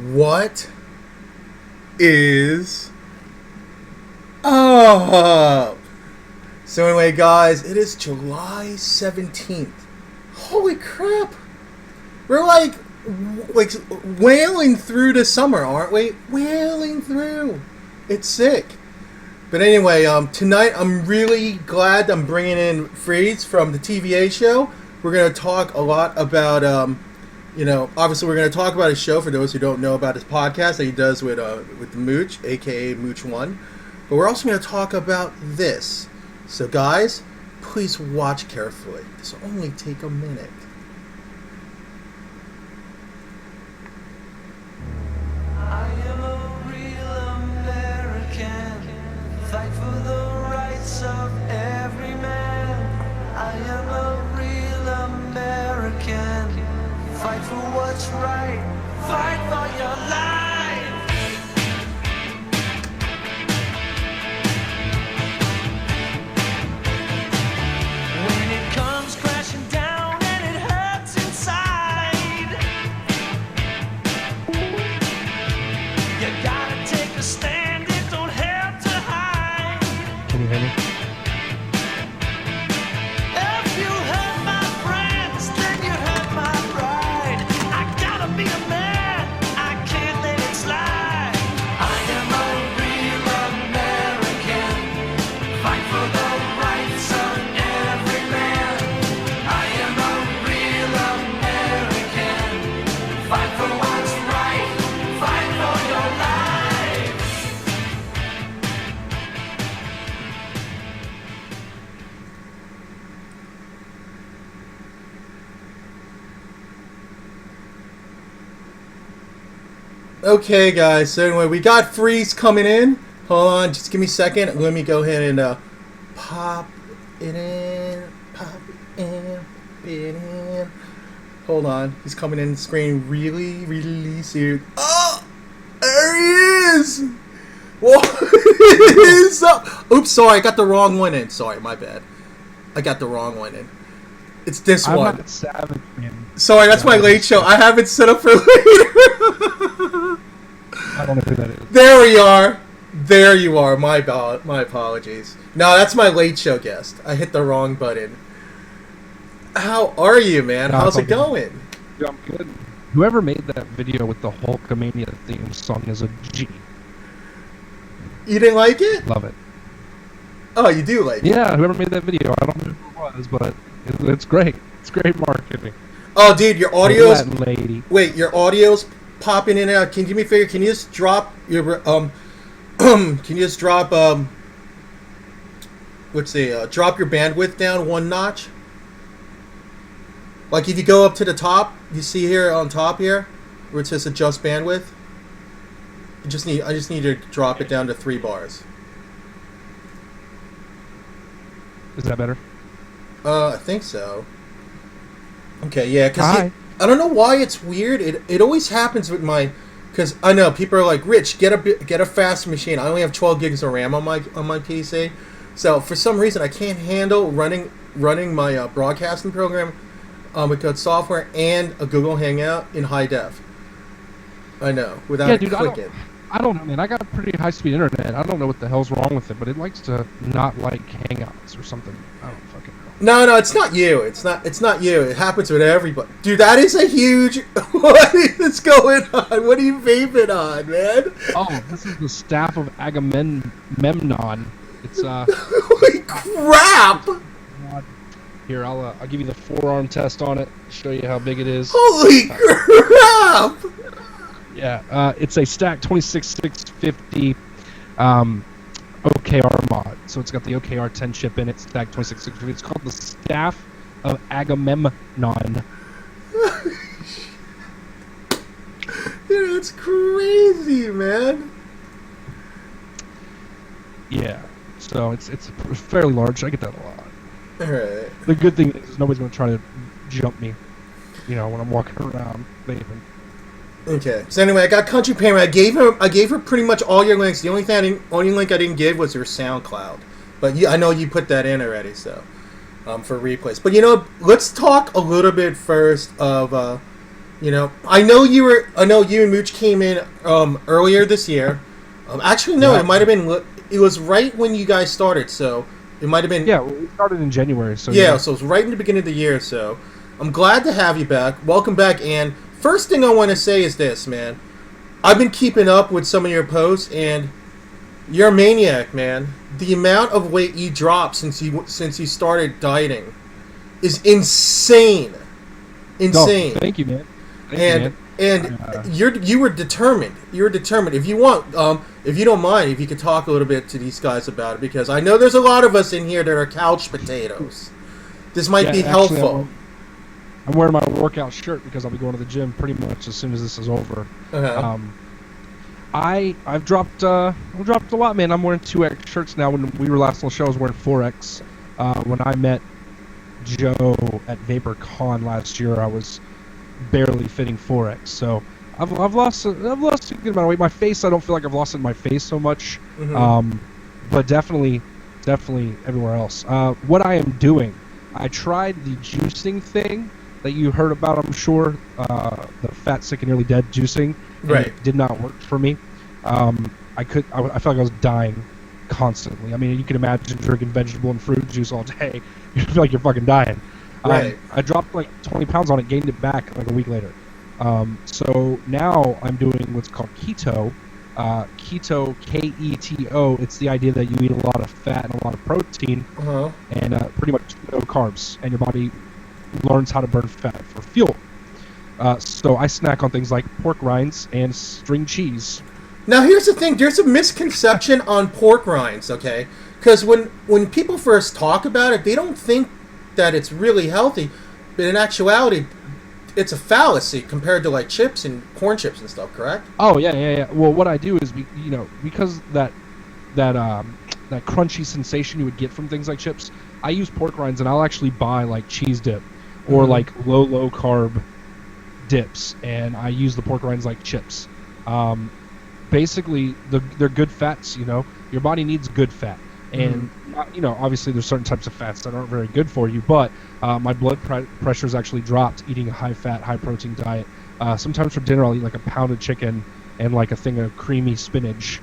What is up? So anyway, guys, it is July 17th. Holy crap. We're like wailing through the summer, aren't we? Wailing through. It's sick. But anyway, tonight I'm really glad I'm bringing in Freeze from the TVA Show. We're going to talk a lot about, obviously we're going to talk about his show for those who don't know about his podcast that he does with the Mooch, aka Mooch One. But we're also going to talk about this. So guys, please watch carefully. This will only take a minute. I am a real American, fight for the rights of every man. I am a real American, fight for what's right, fight for your life. When it comes crashing down and it hurts inside, you gotta take a stand, it don't have to hide. Can you hear me? If you hurt my friends, then you hurt my pride. I gotta be a man, I can't let it slide. I am a real American, fight for the rights of every man. I am a real American, fight for what's right, fight for your life. Okay, guys, so anyway, we got Freeze coming in. Hold on, just give me a second. Let me go ahead and pop it in. Hold on, he's coming in screen really serious. Oh, there he is! What is up? Oops, sorry, I got the wrong one in. Sorry, my bad. I got the wrong one in. It's this I'm one. not Savage, man. Sorry, that's my late show. I have it set up for later. I don't know who that is. There we are. There you are. My apologies. No, that's my late show guest. I hit the wrong button. How are you, man? No, How's it's it all going? Yeah, I'm good. Whoever made that video with the Hulkamania theme song is a G. You didn't like it? Love it. Oh, you do like it? Yeah, whoever made that video, I don't know who it was, but it's great. It's great marketing. Oh, dude, your audio's... That lady. Wait, your audio's popping in and out. Can you do me a favor? Can you just drop your... can you just drop... let's see. Drop your bandwidth down one notch. Like if you go up to the top, you see here on top here, where it says adjust bandwidth. I just need to drop it down to 3 bars. Is that better? I think so. Okay, yeah, because Hi. I don't know why it's weird. It always happens with my, because I know people are like, Rich, get a fast machine. I only have 12 gigs of RAM on my PC, so for some reason I can't handle running my broadcasting program with software and a Google Hangout in high def. I know, without Yeah, dude, clicking. I don't know, man. I got pretty high-speed internet. I don't know what the hell's wrong with it, but it likes to not like Hangouts or something. I don't fucking know. No, it's not you. It's not you. It happens with everybody. Dude, that is a huge... What is going on? What are you vaping on, man? Oh, this is the staff of Agamemnon. It's Holy crap! Here, I'll give you the forearm test on it. Show you how big it is. Holy crap! Yeah, it's a stack 26650 OKR mod. So it's got the OKR 10 chip in it. Stack 26650. It's called the Staff of Agamemnon. Dude, that's crazy, man. Yeah. So it's fairly large. I get that a lot. Alright. The good thing is nobody's gonna try to jump me. When I'm walking around vaping. Okay. So anyway, I got Country Payment. I gave her pretty much all your links. The only link I didn't give was your SoundCloud. But I know you put that in already, so for replays. But let's talk a little bit first of I know you and Mooch came in earlier this year. Actually, no, Yeah. it might have been. It was right when you guys started, so it might have been. Yeah, we started in January, so Yeah, so it was right in the beginning of the year. So I'm glad to have you back. Welcome back. And first thing I want to say is this, man. I've been keeping up with some of your posts, and you're a maniac, man. The amount of weight you dropped since you started dieting is insane. Insane. Oh, thank you, man. You were determined. You were determined. If you want, if you don't mind, if you could talk a little bit to these guys about it, because I know there's a lot of us in here that are couch potatoes. This might be actually, helpful. I'm wearing my workout shirt because I'll be going to the gym pretty much as soon as this is over. Uh-huh. I've dropped a lot, man. I'm wearing 2X shirts now. When we were last on the show, I was wearing 4X. When I met Joe at VaporCon last year, I was barely fitting 4X. So I've lost a good amount of weight. My face, I don't feel like I've lost it in my face so much. Mm-hmm. But definitely everywhere else. What I am doing, I tried the juicing thing that you heard about, I'm sure, the fat, sick, and nearly dead juicing. Right. It did not work for me. I felt like I was dying constantly. I mean, you can imagine drinking vegetable and fruit juice all day. You feel like you're fucking dying. Right. I dropped like 20 pounds on it, gained it back like a week later. So now I'm doing what's called keto. Keto, Keto. It's the idea that you eat a lot of fat and a lot of protein, and pretty much no carbs, and your body learns how to burn fat for fuel. So I snack on things like pork rinds and string cheese. Now here's the thing. There's a misconception on pork rinds, okay? Because when people first talk about it, they don't think that it's really healthy, but in actuality, it's a fallacy compared to like chips and corn chips and stuff. Correct? Oh yeah. Well, what I do is, because that crunchy sensation you would get from things like chips, I use pork rinds, and I'll actually buy like cheese dip or like low carb dips, and I use the pork rinds like chips. Basically, they're good fats. Your body needs good fat, and obviously there's certain types of fats that aren't very good for you. But my blood pressure's actually dropped eating a high-fat, high-protein diet. Sometimes for dinner I'll eat like a pound of chicken and like a thing of creamy spinach,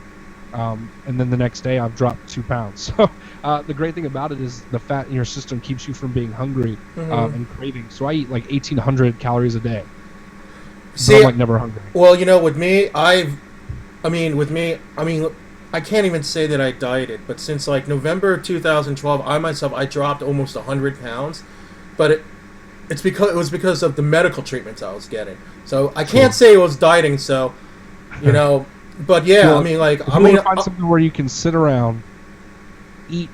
and then the next day I've dropped 2 pounds. So the great thing about it is the fat in your system keeps you from being hungry and craving. So I eat like 1,800 calories a day. See, I'm like never hungry. Well, with me, I can't even say that I dieted, but since like November 2012, I dropped almost 100 pounds, but it was because of the medical treatments I was getting. So I can't say it was dieting. So, but yeah, Well, I mean, like, if you want to find something where you can sit around, eat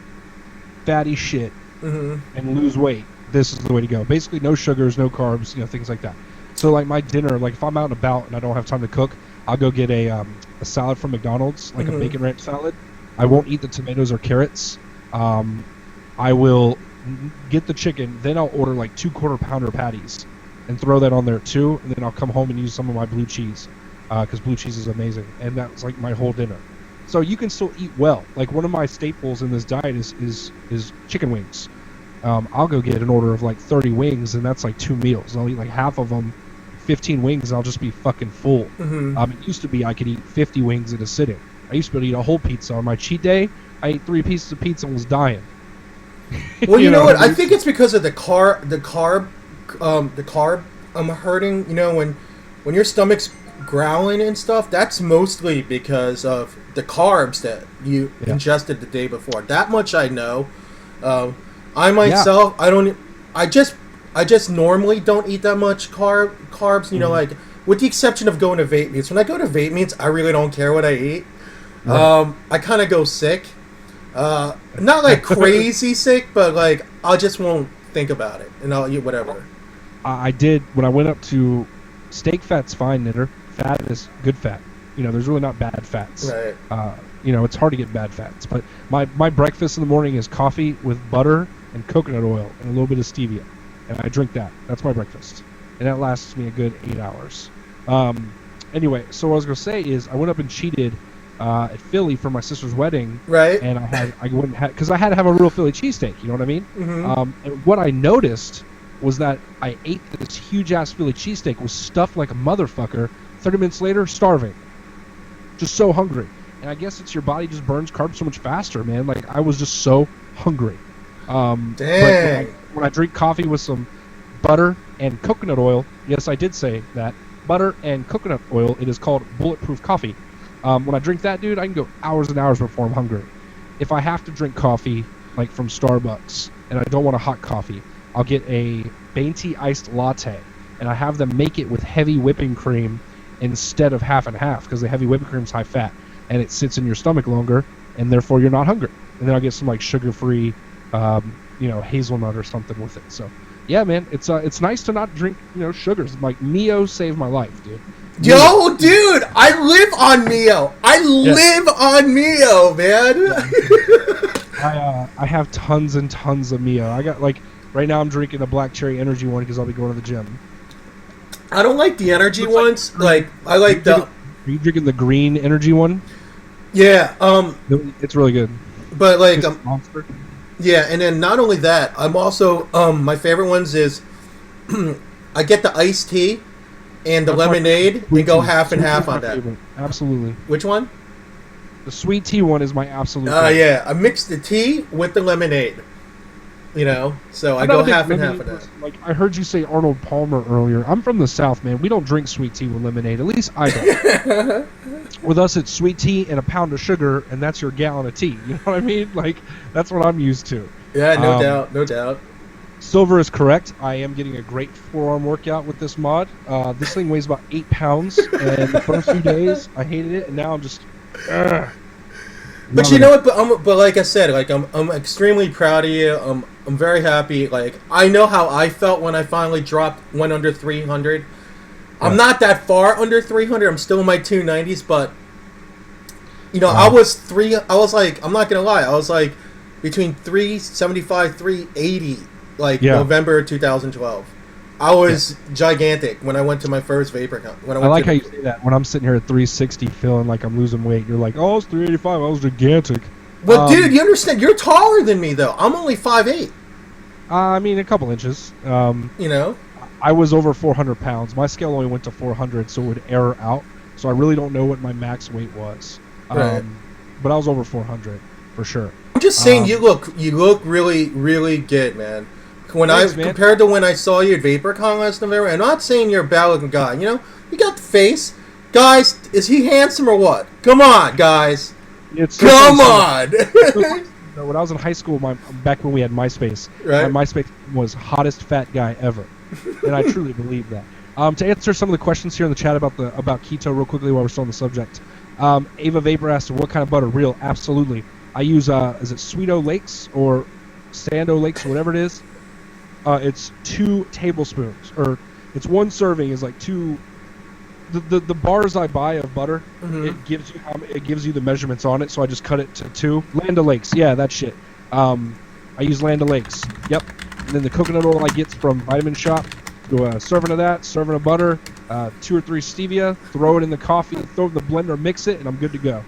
fatty shit, and lose weight, this is the way to go. Basically, no sugars, no carbs, things like that. So, like my dinner, like if I'm out and about and I don't have time to cook, I'll go get a salad from McDonald's, like a bacon ranch salad. I won't eat the tomatoes or carrots. I will get the chicken, then I'll order like 2 quarter-pounder patties and throw that on there too, and then I'll come home and use some of my blue cheese, because blue cheese is amazing, and that's like my whole dinner. So you can still eat well. Like one of my staples in this diet is chicken wings. I'll go get an order of like 30 wings, and that's like 2 meals. I'll eat like half of them, 15 wings, and I'll just be fucking full. It used to be I could eat 50 wings in a sitting. I used to be able to eat a whole pizza. On my cheat day, I ate 3 pieces of pizza and was dying. Well, you know what? I think it's because of the carb I'm hurting. When your stomach's growling and stuff, that's mostly because of the carbs that you ingested the day before. That much I know. I myself, I just normally don't eat that much carbs. Like with the exception of going to vape meets. When I go to vape meets, I really don't care what I eat. I kind of go sick. Not like crazy sick, but like I just won't think about it, and I'll eat whatever. I did when I went up to steak. Fat's fine, knitter. Fat is good fat. There's really not bad fats. Right. It's hard to get bad fats. But my breakfast in the morning is coffee with butter and coconut oil and a little bit of stevia, and I drink that. That's my breakfast, and that lasts me a good 8 hours. Anyway, so what I was gonna say is I went up and cheated at Philly for my sister's wedding, right? And I went because I had to have a real Philly cheesesteak. You know what I mean? Mm-hmm. And what I noticed was that I ate this huge-ass Philly cheesesteak, was stuffed like a motherfucker, 30 minutes later, starving. Just so hungry. And I guess it's your body just burns carbs so much faster, man. Like, I was just so hungry. Dang. But when I drink coffee with some butter and coconut oil, yes, I did say that, butter and coconut oil, it is called bulletproof coffee. When I drink that, dude, I can go hours and hours before I'm hungry. If I have to drink coffee, like from Starbucks, and I don't want a hot coffee, I'll get a Dainty iced latte, and I have them make it with heavy whipping cream instead of half and half, because the heavy whipping cream is high fat, and it sits in your stomach longer, and therefore you're not hungry. And then I'll get some like sugar-free, hazelnut or something with it. So, yeah, man, it's nice to not drink, sugars. Like, Mio saved my life, dude. Yo, dude, I live on Mio. I live on Mio, man. I have tons and tons of Mio. I got, like, right now I'm drinking a black cherry energy one because I'll be going to the gym. I don't like the energy ones. Like, I like the... Are you drinking the green energy one? Yeah, it's really good. But, like, Monster. yeah, and then not only that, I'm also, my favorite ones is, I get the iced tea and the lemonade and go half and half on that. Favorite. Absolutely. Which one? The sweet tea one is my absolute Oh, favorite. yeah. I mix the tea with the lemonade. So I go half and half of that. Like, I heard you say Arnold Palmer earlier. I'm from the South, man. We don't drink sweet tea with lemonade. At least I don't. With us, it's sweet tea and a pound of sugar, and that's your gallon of tea. You know what I mean? Like, that's what I'm used to. Yeah, no doubt. Silver is correct. I am getting a great forearm workout with this mod. This thing weighs about 8 pounds, and the first few days, I hated it, and now I'm just... But you know what? But like I said, like I'm extremely proud of you. I'm very happy. Like, I know how I felt when I finally went under 300. Yeah. I'm not that far under 300. I'm still in my 290s, but I was like, I'm not gonna lie, I was like between 375, 380, like November 2012. I was gigantic when I went to my first vapor con. I like how you say that. When I'm sitting here at 360 feeling like I'm losing weight, you're like, oh, it's 385. I was gigantic. But, dude, you understand? You're taller than me, though. I'm only 5'8". I mean, a couple inches. I was over 400 pounds. My scale only went to 400, so it would error out. So I really don't know what my max weight was. Right. But I was over 400, for sure. I'm just saying you look really, really good, man. Thanks, man. Compared to when I saw you at VaporCon last November, I'm not saying you're a bad-looking guy. You got the face. Guys, is he handsome or what? Come on, guys. Come on. When I was in high school, back when we had MySpace, right? My MySpace was hottest fat guy ever, and I truly believe that. To answer some of the questions here in the chat about keto real quickly while we're still on the subject, Ava Vapor asked, what kind of butter? Real, absolutely. I use is it Sweeto Lakes or Sando Lakes or whatever it is. It's 2 tablespoons, or it's 1 serving is like 2. The bars I buy of butter, it gives you the measurements on it, so I just cut it to 2. Land O'Lakes, yeah, that shit. I use Land O'Lakes. Yep. And then the coconut oil I get from Vitamin Shop. Do a serving of that, serving of butter, 2 or 3 stevia, throw it in the coffee, throw it in the blender, mix it, and I'm good to go.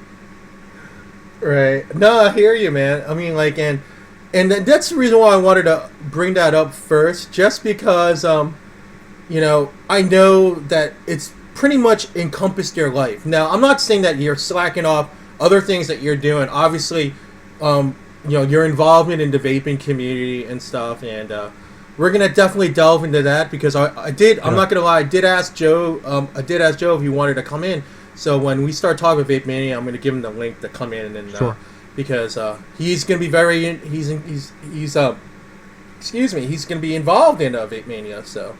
Right. No, I hear you, man. I mean, like, and that's the reason why I wanted to bring that up first, just because, I know that it's pretty much encompassed your life. Now, I'm not saying that you're slacking off other things that you're doing. Obviously, your involvement in the vaping community and stuff, and we're gonna definitely delve into that because I did. I'm not gonna lie. I did ask Joe. If he wanted to come in. So when we start talking about VapeMania, I'm gonna give him the link to come in and because he's gonna be he's gonna be involved in VapeMania. So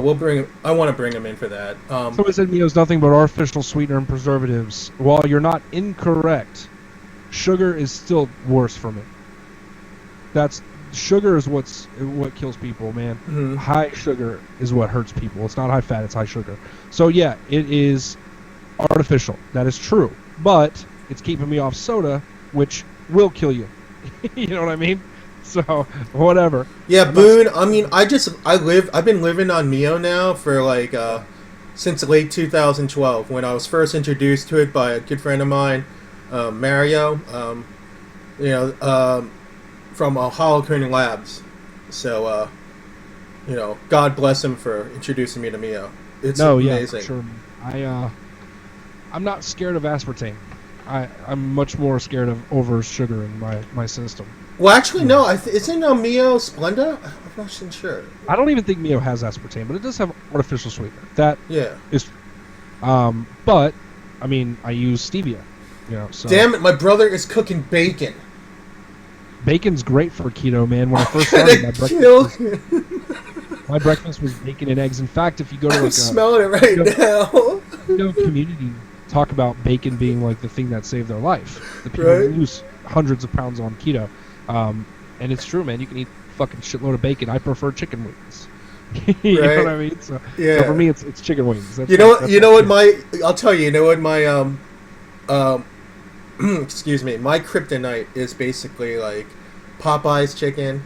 we'll bring him. I want to bring him in for that. Someone said Mio is nothing but artificial sweetener and preservatives. While you're not incorrect, sugar is still worse for me. Sugar is what kills people, man. Mm-hmm. High sugar is what hurts people. It's not high fat, it's high sugar. So yeah, it is artificial. That is true. But it's keeping me off soda, which will kill you. You know what I mean? So whatever. Yeah, Boone. I mean, I've been living on Mio now for like since late 2012 when I was first introduced to it by a good friend of mine, Mario. From Hollow Labs. So God bless him for introducing me to Mio. It's Yeah, amazing. sure. I'm not scared of aspartame. I'm much more scared of over sugaring my system. Well, actually, no. Isn't Mio Splenda? I'm not sure. I don't even think Mio has aspartame, but it does have artificial sweetener. That is. But I mean, I use stevia. So. Damn it! My brother is cooking bacon. Bacon's great for keto, man. When I first started, my breakfast was bacon and eggs. In fact, if you go to I'm smelling it right now. Community talk about bacon being like the thing that saved their life. The people who lose hundreds of pounds on keto, and it's true, man. You can eat fucking shitload of bacon. I prefer chicken wings. You know what I mean? So for me, it's chicken wings. That's I'll tell you. You know what my excuse me. My kryptonite is basically like Popeye's chicken,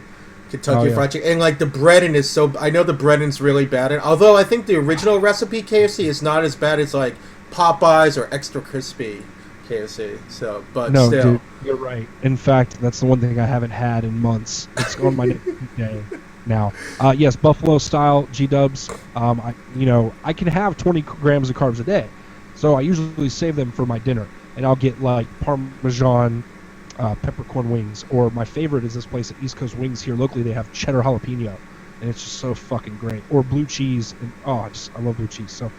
Kentucky Fried Chicken, and like the breading is so. I know the breading's really bad, although I think the original recipe KFC is not as bad as like Popeye's or extra crispy KFC. So, but no, still, dude, you're right. In fact, that's the one thing I haven't had in months. It's on my next day now. Yes, Buffalo style G-dubs. I can have 20 grams of carbs a day, so I usually save them for my dinner, and I'll get like Parmesan peppercorn wings, or my favorite is this place at East Coast Wings here locally. They have cheddar jalapeno, and it's just so fucking great. Or blue cheese, and I love blue cheese. So,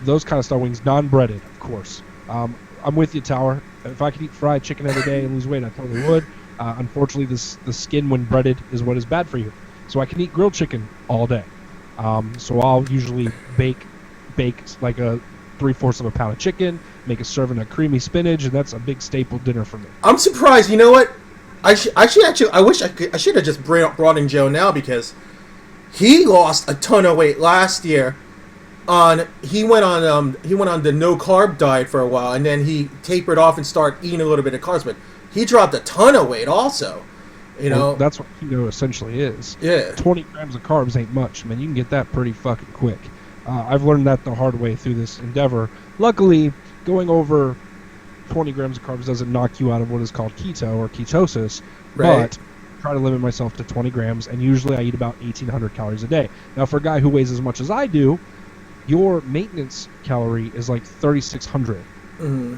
those kind of style wings, non-breaded, of course. I'm with you, Tower. If I could eat fried chicken every day and lose weight, I totally would. Unfortunately, the skin when breaded is what is bad for you. So I can eat grilled chicken all day. So I'll usually bake like a 3/4 of a pound of chicken, make a serving of creamy spinach, and that's a big staple dinner for me. I'm surprised. You know what? I should have just brought in Joe now, because he lost a ton of weight last year. He went on the no carb diet for a while, and then he tapered off and started eating a little bit of carbs. But he dropped a ton of weight also. Well, that's what keto essentially is. Yeah. 20 grams of carbs ain't much, man. You can get that pretty fucking quick. I've learned that the hard way through this endeavor. Luckily, going over 20 grams of carbs doesn't knock you out of what is called keto or ketosis, but I try to limit myself to 20 grams, and usually I eat about 1,800 calories a day. Now, for a guy who weighs as much as I do, your maintenance calorie is like 3,600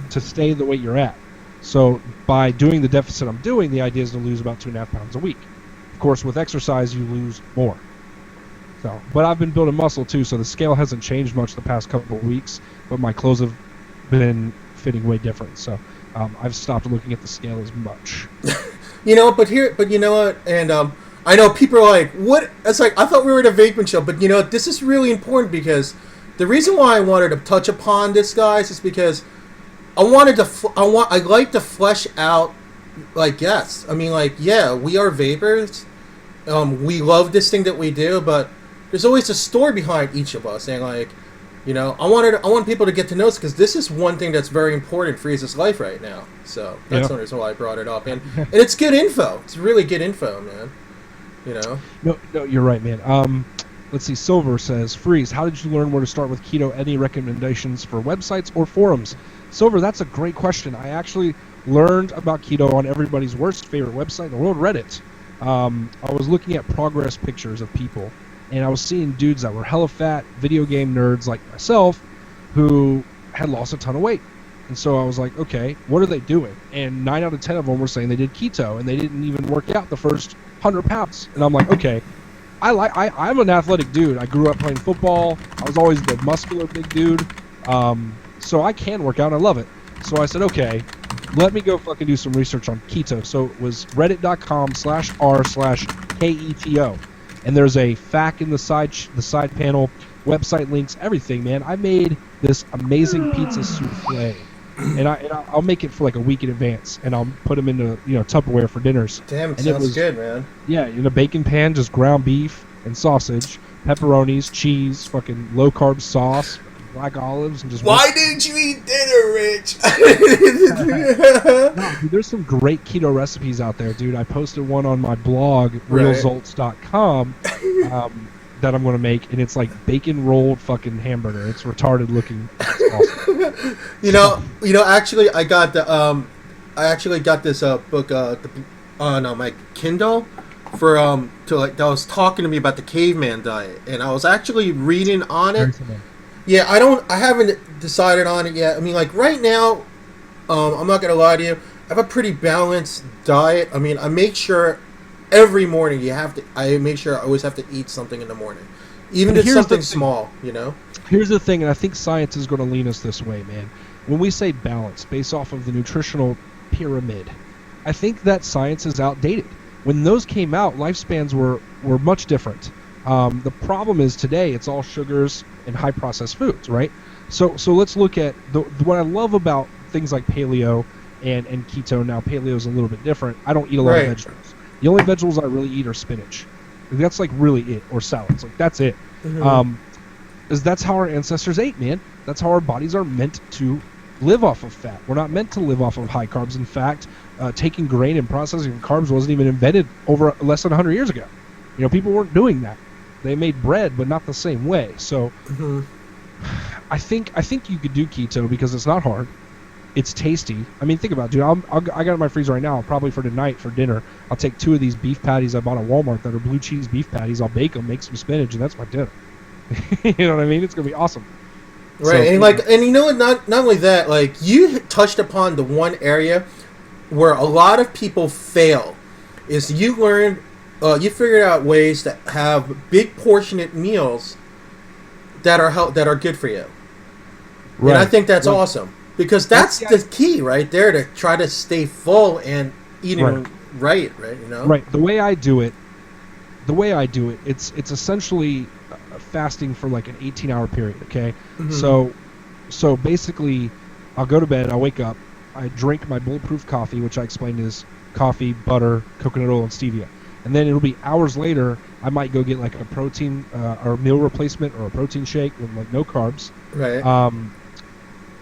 to stay the weight you're at. So by doing the deficit I'm doing, the idea is to lose about 2.5 pounds a week. Of course, with exercise, you lose more. So, but I've been building muscle too, so the scale hasn't changed much the past couple of weeks, but my clothes have been fitting way different. So I've stopped looking at the scale as much. But you know what? And I know people are like, "What?" It's like, I thought we were at a vaping show, but this is really important, because the reason why I wanted to touch upon this, guys, is because I like to flesh out, like, yes, I mean, like, yeah, we are vapors. We love this thing that we do, but there's always a story behind each of us, and like, I want people to get to know us, because this is one thing that's very important for Freeze's life right now. So that's the reason why I brought it up, and it's good info. It's really good info, man. No, you're right, man. Let's see. Silver says, Freeze, how did you learn where to start with keto? Any recommendations for websites or forums? Silver, that's a great question. I actually learned about keto on everybody's worst favorite website in the world, Reddit. I was looking at progress pictures of people, and I was seeing dudes that were hella fat, video game nerds like myself, who had lost a ton of weight. And so I was like, okay, what are they doing? And 9 out of 10 of them were saying they did keto, and they didn't even work out the first 100 pounds. And I'm like, okay, I'm an athletic dude. I grew up playing football. I was always the muscular big dude. So I can work out, and I love it. So I said, okay, let me go fucking do some research on keto. So it was reddit.com/r/KETO. And there's a FAQ in the side panel, website links, everything, man. I made this amazing pizza souffle. And I'll make it for like a week in advance, and I'll put them into Tupperware for dinners. Damn, it and sounds good, man. Yeah, in a bacon pan, just ground beef and sausage, pepperonis, cheese, fucking low carb sauce, black olives, and just. Why didn't you eat dinner, Rich? No, dude, there's some great keto recipes out there, dude. I posted one on my blog, realzolts.com. That I'm going to make, and it's like bacon rolled fucking hamburger. It's retarded looking. It's awesome. Actually, I got this book on my Kindle that was talking to me about the caveman diet, and I was actually reading on Very it. similar. Yeah, I haven't decided on it yet. I mean, like right now, I'm not gonna lie to you, I have a pretty balanced diet. I mean, I make sure every morning I make sure I always have to eat something in the morning, even if it's something small, you know. Here's the thing, and I think science is going to lean us this way, man. When we say balance, based off of the nutritional pyramid, I think that science is outdated. When those came out, lifespans were much different. The problem is today it's all sugars and high processed foods, right? So let's look at what I love about things like paleo and keto. Now paleo is a little bit different. I don't eat a lot of vegetables. The only vegetables I really eat are spinach. That's like really it, or salads. Like that's it. Is that's how our ancestors ate, man. That's how our bodies are meant to live off of fat. We're not meant to live off of high carbs. In fact, taking grain and processing carbs wasn't even invented over less than 100 years ago. You know, people weren't doing that. They made bread, but not the same way. So, I think you could do keto because it's not hard. It's tasty. I mean, think about it, dude. I got it in my freezer right now. Probably for tonight for dinner, I'll take 2 of these beef patties I bought at Walmart that are blue cheese beef patties. I'll bake them, make some spinach, and that's my dinner. You know what I mean? It's gonna be awesome. Right, so, and you know what? Not only that, like you touched upon the one area where a lot of people fail is you figured out ways to have big portionate meals that are good for you. Right. And I think that's awesome because that's the key right there to try to stay full and eating right, you know? Right. The way I do it, it's essentially fasting for like an 18-hour period, okay? So basically, I'll go to bed, I'll wake up, I drink my bulletproof coffee, which I explained is coffee, butter, coconut oil, and stevia. And then it'll be hours later, I might go get like a protein or meal replacement or a protein shake with like no carbs. Right.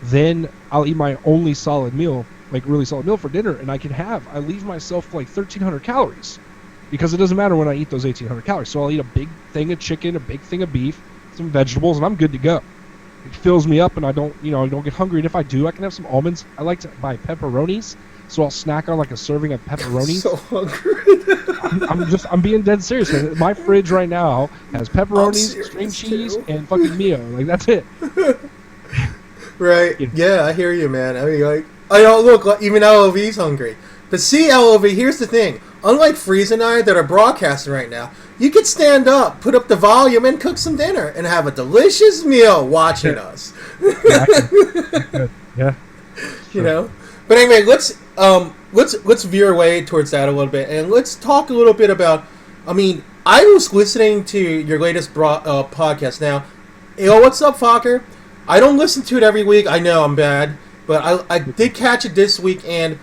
Then I'll eat my only solid meal, like really solid meal for dinner, and I leave myself like 1,300 calories. Because it doesn't matter when I eat those 1,800 calories. So I'll eat a big thing of chicken, a big thing of beef, some vegetables, and I'm good to go. It fills me up, and I don't get hungry. And if I do, I can have some almonds. I like to buy pepperonis, so I'll snack on like a serving of pepperonis. I'm so hungry. I'm being dead serious, man. My fridge right now has pepperonis, string cheese, and fucking Mio. Like that's it. Right. Yeah, I hear you, man. I mean, like, I don't look. Even LOV's hungry. But see, LOV, here's the thing. Unlike Freeze and I that are broadcasting right now, you could stand up, put up the volume, and cook some dinner and have a delicious meal watching us. Yeah. You know? But anyway, let's veer away towards that a little bit, and let's talk a little bit about, I mean, I was listening to your latest podcast now. Yo, what's up, Fokker? I don't listen to it every week. I know I'm bad, but I did catch it this week, and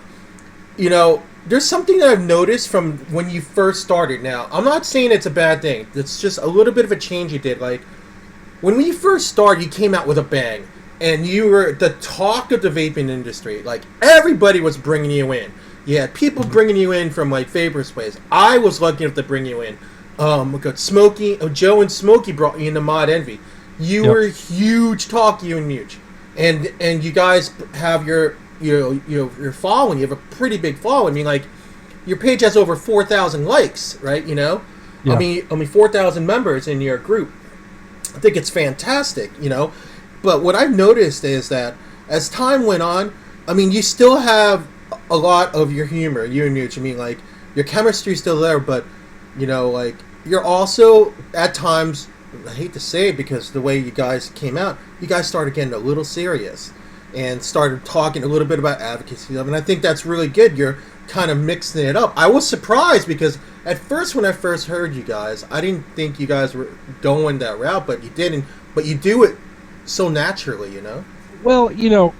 you know, there's something that I've noticed from when you first started. Now, I'm not saying it's a bad thing. It's just a little bit of a change you did. Like, when you first started, you came out with a bang. And you were the talk of the vaping industry. Like, everybody was bringing you in. You had people bringing you in from, like, Vapor's Place. I was lucky enough to bring you in. Smokey, Joe and Smokey brought you into Mod Envy. You were huge talk, you and Muge. And you guys have your following. You have a pretty big following. I mean, like, your page has over 4,000 likes, right? You know? Yeah. I mean 4,000 members in your group. I think it's fantastic, you know? But what I've noticed is that as time went on, I mean, you still have a lot of your humor, you and Muge. I mean, like, your chemistry's still there, but, you know, like, you're also, at times, I hate to say it because the way you guys came out, you guys started getting a little serious and started talking a little bit about advocacy. I mean, I think that's really good. You're kind of mixing it up. I was surprised because at first, when I first heard you guys, I didn't think you guys were going that route, but you didn't. But you do it so naturally, you know? Well, you know,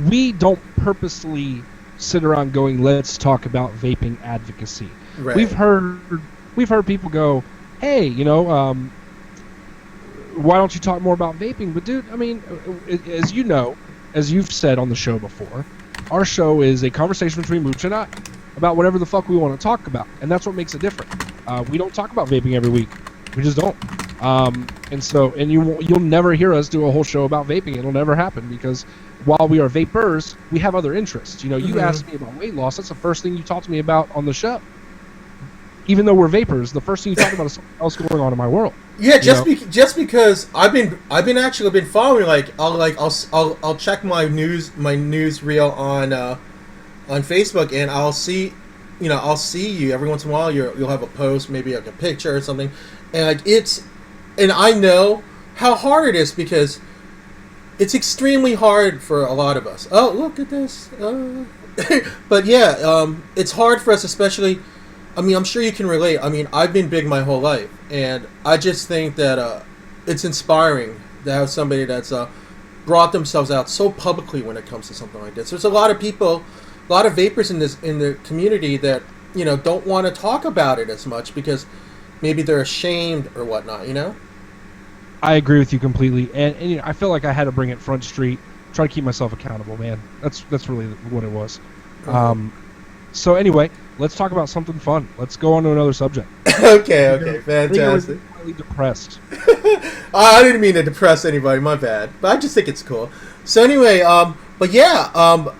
we don't purposely sit around going, let's talk about vaping advocacy. Right. We've heard people go, hey, you know, why don't you talk more about vaping? But dude, I mean, as you know, as you've said on the show before, our show is a conversation between Mooch and I about whatever the fuck we want to talk about, and that's what makes it different. We don't talk about vaping every week. We just don't. And you'll never hear us do a whole show about vaping. It'll never happen because while we are vapors, we have other interests. You know, you asked me about weight loss. That's the first thing you talked to me about on the show. even though we're vapors, the first thing you talk about is something else going on in my world. Yeah, just because I've been following, I'll check my news reel on Facebook, and I'll see you every once in a while. You'll have a post, maybe like a picture or something, and and I know how hard it is because it's extremely hard for a lot of us. Oh, look at this! But yeah, it's hard for us, especially. I mean, I'm sure you can relate. I mean, I've been big my whole life, and I just think that it's inspiring to have somebody that's brought themselves out so publicly when it comes to something like this. There's a lot of people, a lot of vapors in the community that don't want to talk about it as much because maybe they're ashamed or whatnot. I agree with you completely, and I feel like I had to bring it front street, try to keep myself accountable, man. That's really what it was. Mm-hmm. So anyway, let's talk about something fun. Let's go on to another subject. Okay, fantastic. I'm really depressed. I didn't mean to depress anybody, my bad. But I just think it's cool. So anyway, but yeah, I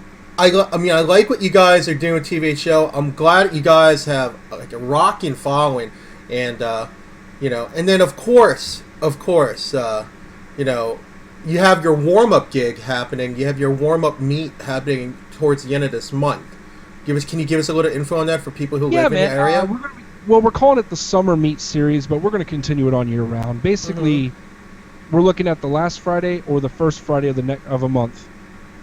like what you guys are doing with TVA Show. I'm glad you guys have like a rocking following, and and then of course, you have your warm-up gig happening. You have your warm-up meet happening towards the end of this month. Can you give us a little info on that for people who live in the area? We're calling it the Summer Meet Series, but we're going to continue it on year-round. Basically, we're looking at the last Friday or the first Friday of a month.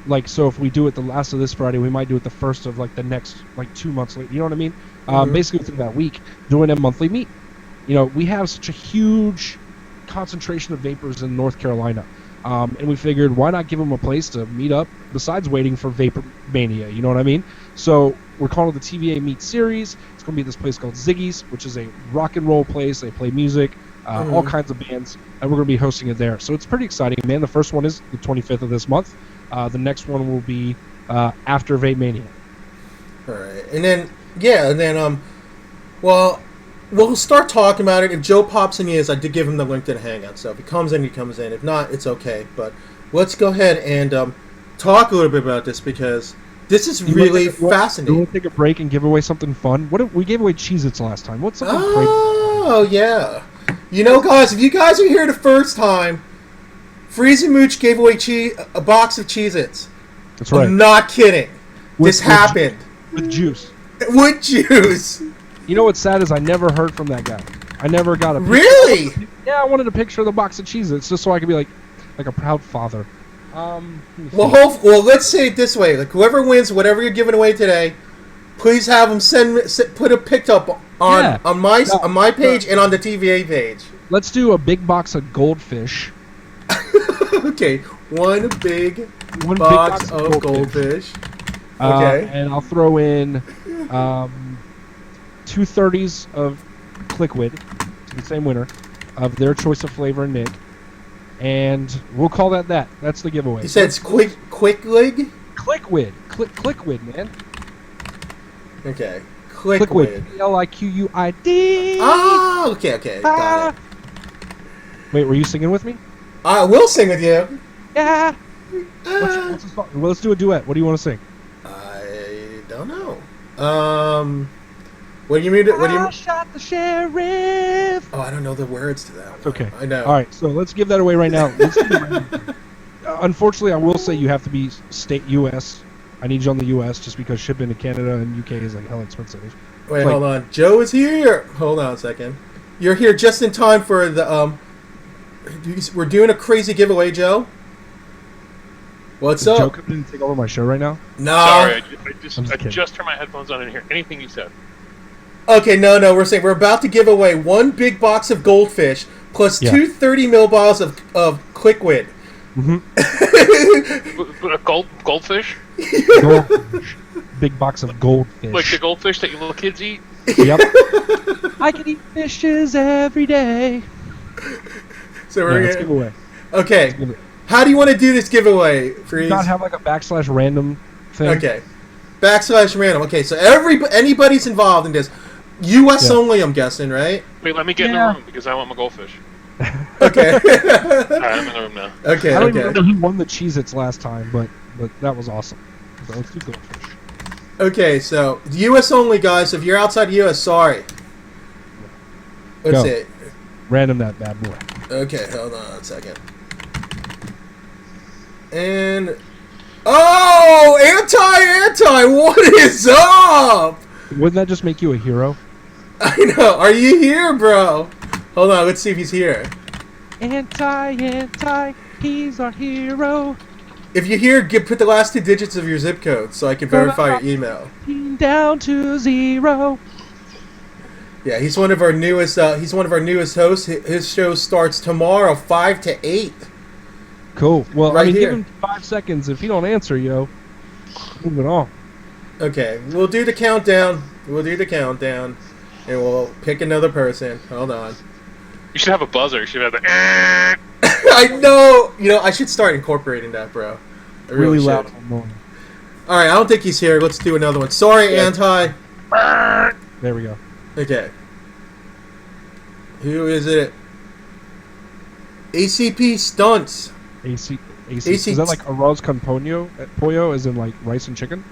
Like, so if we do it the last of this Friday, we might do it the first of like the next 2 months later. You know what I mean? Basically within that week, doing a monthly meet. We have such a huge concentration of vapors in North Carolina. And we figured, why not give them a place to meet up besides waiting for VapeMania, you know what I mean? So we're calling it the TVA Meet Series. It's going to be at this place called Ziggy's, which is a rock and roll place. They play music, all kinds of bands, and we're going to be hosting it there. So it's pretty exciting, man. The first one is the 25th of this month. The next one will be after VapeMania. All right. And then, we'll start talking about it. If Joe pops in, I did give him the link to the Hangout. So if he comes in, he comes in. If not, it's okay. But let's go ahead and talk a little bit about this because this is really fascinating. You want to take a break and give away something fun? We gave away Cheez-Its last time. What's something great? Oh, yeah. Guys, if you guys are here the first time, Freeze and Mooch gave away a box of Cheez-Its. That's right. I'm not kidding. This happened. With juice. With juice. You know what's sad is I never heard from that guy. I never got a picture. Really? Yeah, I wanted a picture of the box of Cheez-Its just so I could be like a proud father. Well, let's say it this way: like whoever wins, whatever you're giving away today, please have them put a pic up on my page and on the TVA page. Let's do a big box of goldfish. Okay, one big box of goldfish. Okay, and I'll throw in 2 30s of Clickwood to the same winner of their choice of flavor and nick. And we'll call that. That's the giveaway. You said it's Quicklig? Clickwood, man. Okay. Clickwood. Liquid. Oh, okay. Got it. Wait, were you singing with me? I will sing with you. Yeah. Let's do a duet. What do you want to sing? I don't know. What do you mean? I shot the sheriff. Oh, I don't know the words to that one. Okay. I know. All right, so let's give that away right now. Unfortunately, I will say you have to be state U.S. I need you on the U.S. just because shipping to Canada and U.K. is like hell expensive. Wait, hold on. Joe is here. Hold on a second. You're here just in time for the We're doing a crazy giveaway, Joe. What's up? Joe come in and take over my show right now? No. Sorry, I just turned my headphones on and hear anything you said. Okay, no. We're saying we're about to give away one big box of goldfish plus 2 30 ml bottles of Clickwood. Mm-hmm. Goldfish? Goldfish. Big box of goldfish. Like the goldfish that you little kids eat? Yep. I can eat fishes every day. So we're let's give away. Okay. How do you want to do this giveaway? Freeze? Not have like a /random thing. Okay. /random. Okay, so anybody's involved in this. U.S. only, I'm guessing, right? Wait, let me get in the room because I want my goldfish. Okay. Alright, I'm in the room now. Okay. I don't even remember who won the Cheez-Its last time, but that was awesome. So let's do goldfish. Okay, so U.S. only, guys. If you're outside the U.S., sorry. Let's Go. see. Random that bad boy. Okay, hold on a second. And anti, what is up? Wouldn't that just make you a hero? I know. Are you here, bro? Hold on. Let's see if he's here. Anti, he's our hero. If you're here, put the last 2 digits of your zip code so I can verify your email. Down to 0. Yeah, he's one of our newest. He's one of our newest hosts. His show starts tomorrow, 5 to 8. Cool. Well, Right I mean, here. give him 5 seconds. If he don't answer, move it on. Okay, we'll do the countdown. And we'll pick another person. Hold on. You should have a buzzer. You should have the. I know. You know, I should start incorporating that, bro. I really should. loud. All right, I don't think he's here. Let's do another one. Sorry, Yeah. Anti. There we go. Okay. Who is it? ACP Stunts. AC. AC. Is that like arroz con pollo, as in like rice and chicken?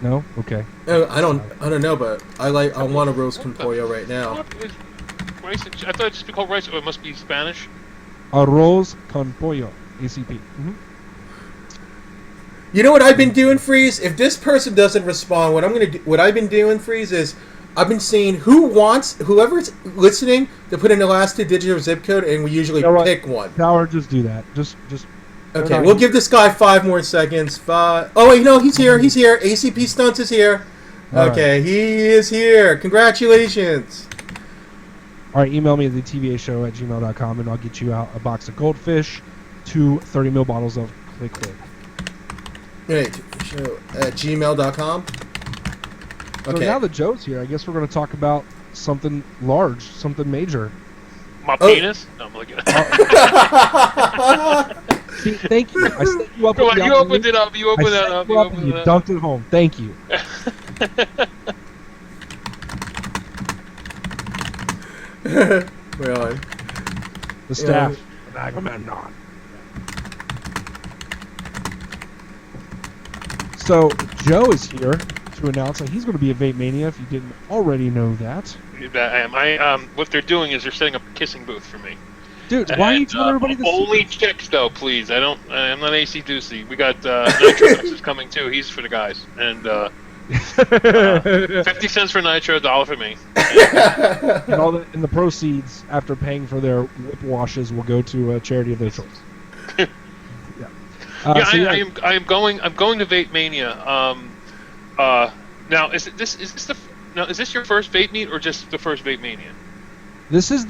No. Okay. I don't know, but I want a roast con pollo right now. What is rice? I thought it'd just be called rice. Oh, it must be Spanish. Arroz con pollo. ACP. You know what I've been doing, Freeze? If this person doesn't respond, what I've been doing, Freeze, is I've been seeing whoever's listening to put in the last 2 digits of zip code, and we usually pick one. Power, just do that. Just. Okay, we'll give this guy 5 more seconds. 5. Oh wait, no, he's here. He's here. ACP Stunts is here. Okay, he is here. Congratulations. All right, email me at the TVA Show at gmail.com, and I'll get you out a box of goldfish, 2 30ml bottles of liquid. Wait, show at gmail.com. So Okay. now that Joe's here, I guess we're going to talk about something large, something major. My penis? No, I'm looking at See, thank you. I set you up. Come with on, the you opened opportunity. it up. You I opened set that up. you You up and opened you it up. dunked it home. Thank you. Really? The staff. Agamemnon. So Joe is here to announce that he's going to be at VapeMania. If you didn't already know that, I am. What they're doing is they're setting up a kissing booth for me. dude, why are you telling everybody this? Only chicks, though, please. I'm not AC Doocy. We got Nitro is coming too. He's for the guys, and 50 cents for Nitro, $1 for me. And all the proceeds after paying for their whip washes will go to a charity of their choice. I am going to VapeMania. Now is this your first Vape meet or just the first VapeMania? This is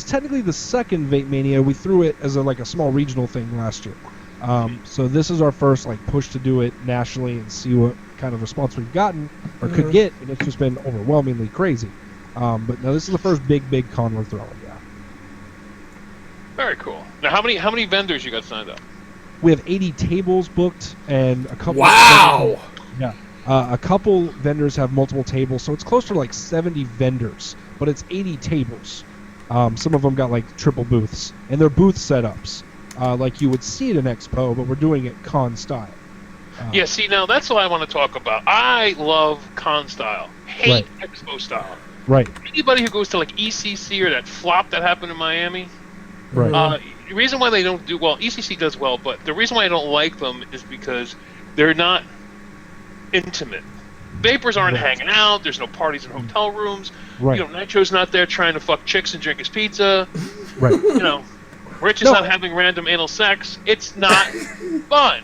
technically the second VapeMania. We threw it as a small regional thing last year. So this is our first push to do it nationally and see what kind of response we've gotten or could get, and it's just been overwhelmingly crazy. But no, this is the first big con we're throwing. Yeah. Very cool. Now, how many vendors you got signed up? We have 80 tables booked, and a couple. Wow. A couple vendors have multiple tables, so it's close to 70 vendors, but it's 80 tables. Some of them got triple booths, and they're booth setups, like you would see at an expo, but we're doing it con style. Yeah, see, now that's what I want to talk about. I love con style, hate expo style. Right. Anybody who goes to ECC or that flop that happened in Miami, Right. The reason why they don't do well, ECC does well, but the reason why I don't like them is because they're not intimate. Vapors aren't hanging out. There's no parties in hotel rooms. Right. Nitro's not there trying to fuck chicks and drink his pizza. Right. Rich is not having random anal sex. It's not fun.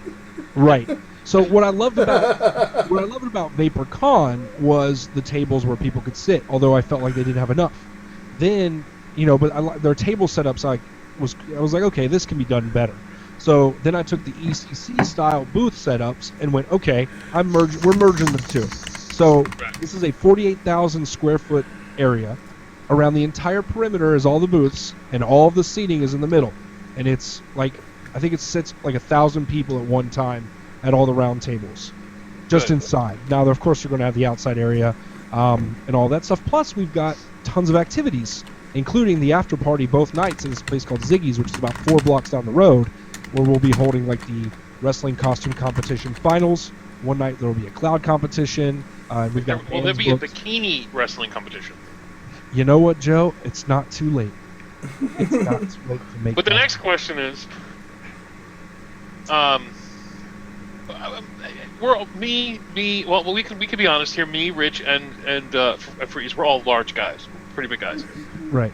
Right. So what I loved about VaporCon was the tables where people could sit. Although I felt like they didn't have enough. Then but their table setups I was like, okay, this can be done better. So then I took the ECC style booth setups and went, okay, we're merging the two. So this is a 48,000 square foot area. Around the entire perimeter is all the booths, and all of the seating is in the middle. And it's I think it sits 1,000 people at one time at all the round tables, just inside. Now, of course, you're going to have the outside area and all that stuff. Plus, we've got tons of activities, including the after party both nights at this place called Ziggy's, which is about 4 blocks down the road, where we'll be holding the wrestling costume competition finals, One night there will be a cloud competition. We've got. Will there bands be a booked. bikini wrestling competition? You know what, Joe? It's not too late. It's not too late to make. But the that. next question is, well, we can be honest here. Me, Rich, and Freeze, we're all large guys, pretty big guys. Right.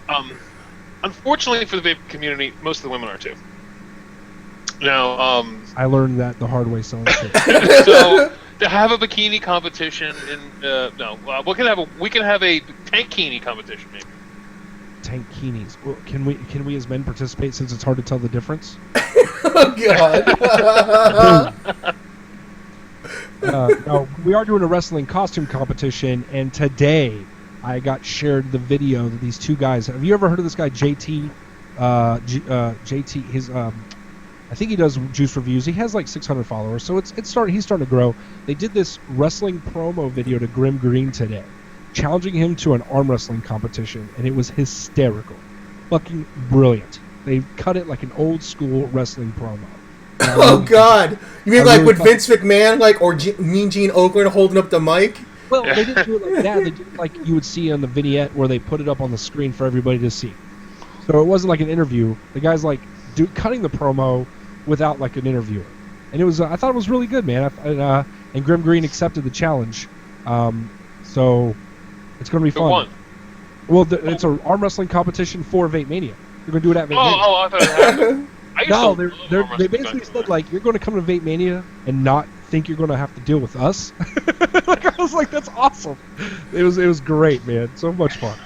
Unfortunately for the vape community, most of the women are too. Now, I learned that the hard way selling shit. so to have a bikini competition we can have a tankini competition maybe. Tankinis. Well, can we as men participate since it's hard to tell the difference? Oh God. No, we are doing a wrestling costume competition, and today I got shared the video that these two guys. Have you ever heard of this guy JT? JT. I think he does juice reviews. He has like 600 followers, so he's starting to grow. They did this wrestling promo video to Grim Green today, challenging him to an arm wrestling competition, and it was hysterical, fucking brilliant. They cut it like an old school wrestling promo. Oh God! You mean like with Vince McMahon, or Mean Gene Okerlund holding up the mic? Well, they didn't do it like that. They did it like you would see on the vignette where they put it up on the screen for everybody to see. So it wasn't like an interview. The guy's like cutting the promo without like an interviewer, and it was. I thought it was really good, man. And Grim Green accepted the challenge, so it's going to be fun. Who won? Well, it's an arm wrestling competition for VapeMania. They're going to do it at VapeMania. I thought it happened. No, they basically said like you're going to come to VapeMania and not think you're going to have to deal with us. Like I was like, that's awesome. It was great, man. So much fun.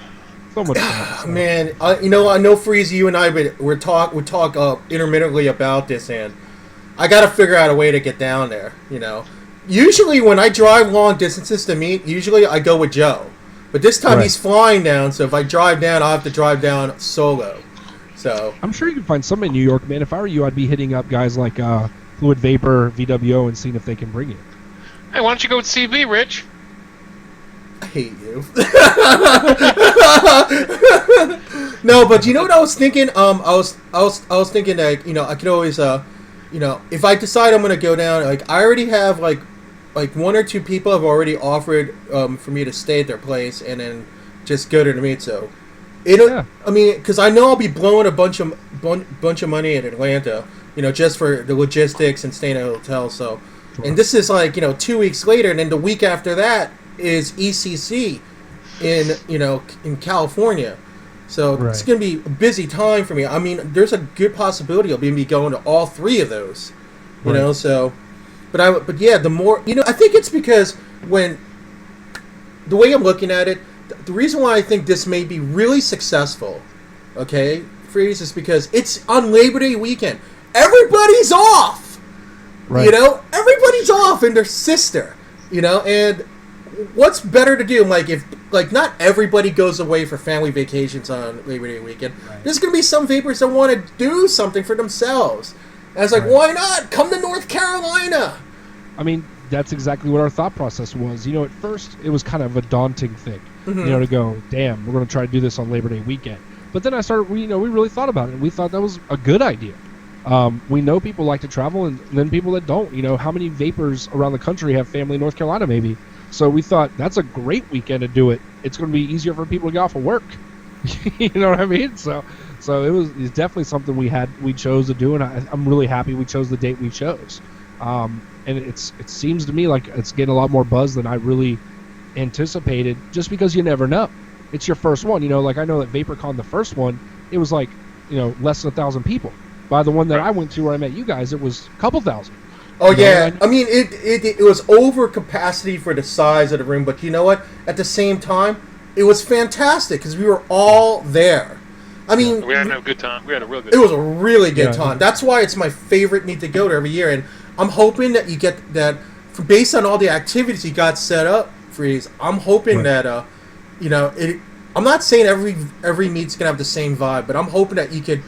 So much fun. So. Man, I know Freeze, you and I would talk intermittently about this, and I got to figure out a way to get down there. Usually when I drive long distances to meet, usually I go with Joe, but this time he's flying down. So if I drive down, I'll have to drive down solo. So I'm sure you can find some in New York, man. If I were you, I'd be hitting up guys like Fluid Vapor, VWO, and seeing if they can bring you. Hey, why don't you go with CV, Rich? I hate you. No, but you know what I was thinking? I was thinking that I could always if I decide I'm gonna go down, like I already have like one or two people have already offered for me to stay at their place and then just go to the meet. So. I mean, because I know I'll be blowing a bunch of money in Atlanta, just for the logistics and staying at a hotel. So, and this is like 2 weeks later, and then the week after that is ECC in California. So it's gonna be a busy time for me. I mean, there's a good possibility I'll be going to all three of those. So, but yeah, the more I think it's because when the way I'm looking at it. The reason why I think this may be really successful, okay, Freeze, is because it's on Labor Day weekend. Everybody's off, everybody's off, and their sister, and what's better to do? If not everybody goes away for family vacations on Labor Day weekend. There's gonna be some vapors that want to do something for themselves. And it's like, why not? Come to North Carolina. I mean, that's exactly what our thought process was. At first it was kind of a daunting thing. To go, damn, we're going to try to do this on Labor Day weekend. But then we really thought about it, and we thought that was a good idea. We know people like to travel, and then people that don't. How many vapors around the country have family in North Carolina, maybe? So we thought that's a great weekend to do it. It's going to be easier for people to get off of work. You know what I mean? So it's definitely something we chose to do, and I'm really happy we chose the date we chose. And it seems to me like it's getting a lot more buzz than I really anticipated, just because you never know. It's your first one, like I know that VaporCon, the first one, it was like less than 1,000 people. By the one that I went to where I met you guys, it was a couple thousand. Oh yeah, I mean it was over capacity for the size of the room, but you know what? At the same time, it was fantastic because we were all there. I mean, we had a good time. We had a real good. It was a really good time. That's why it's my favorite meet to go to every year, and I'm hoping that you get that based on all the activities you got set up. Freeze. I'm hoping that I'm not saying every meet's gonna have the same vibe, but I'm hoping that you could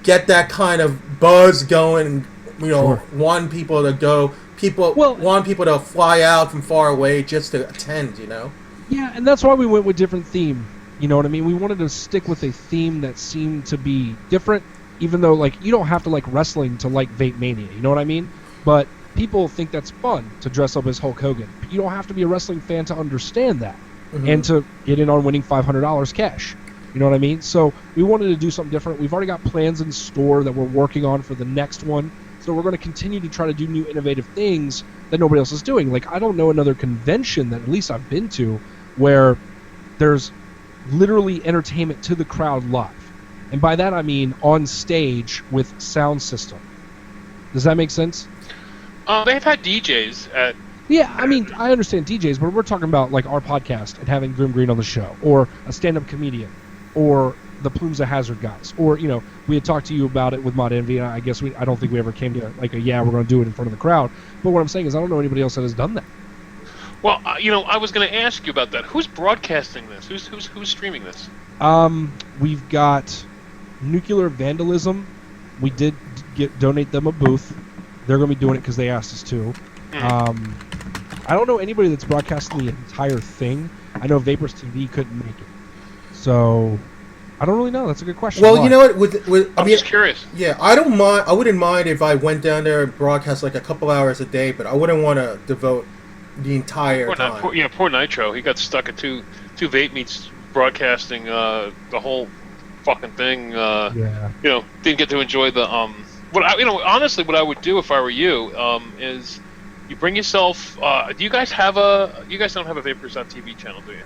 get that kind of buzz going. Want people to go. Want people to fly out from far away just to attend. Yeah, and that's why we went with different theme. You know what I mean? We wanted to stick with a theme that seemed to be different, even though you don't have to like wrestling to like VapeMania. You know what I mean? But people think that's fun to dress up as Hulk Hogan. You don't have to be a wrestling fan to understand that and to get in on winning $500 cash. You know what I mean? So we wanted to do something different. We've already got plans in store that we're working on for the next one. So we're going to continue to try to do new innovative things that nobody else is doing. Like, I don't know another convention that at least I've been to where there's literally entertainment to the crowd live. And by that I mean on stage with sound system. Does that make sense? They've had DJs at... Yeah, I mean, I understand DJs, but we're talking about like our podcast and having Grim Green on the show, or a stand-up comedian, or the Plumes of Hazard guys, or, you know, we had talked to you about it with Mod Envy, and I guess I don't think we ever came to like a, yeah, we're going to do it in front of the crowd. But what I'm saying is I don't know anybody else that has done that. Well, you know, I was going to ask you about that. Who's broadcasting this? Who's streaming this? We've got Nuclear Vandalism. We did donate them a booth. They're going to be doing it because they asked us to. I don't know anybody that's broadcasting the entire thing. I know Vapors TV couldn't make it. So, I don't really know. That's a good question. Well, Why? you know what? I'm just curious. Yeah, I don't mind. I wouldn't mind if I went down there and broadcast like a couple hours a day, but I wouldn't want to devote the entire time. Poor Nitro. He got stuck at two vape meets broadcasting the whole fucking thing. Yeah. You know, didn't get to enjoy the honestly, what I would do if I were you is you bring yourself. Do you guys have a? You guys don't have a Vapors.tv channel, do you?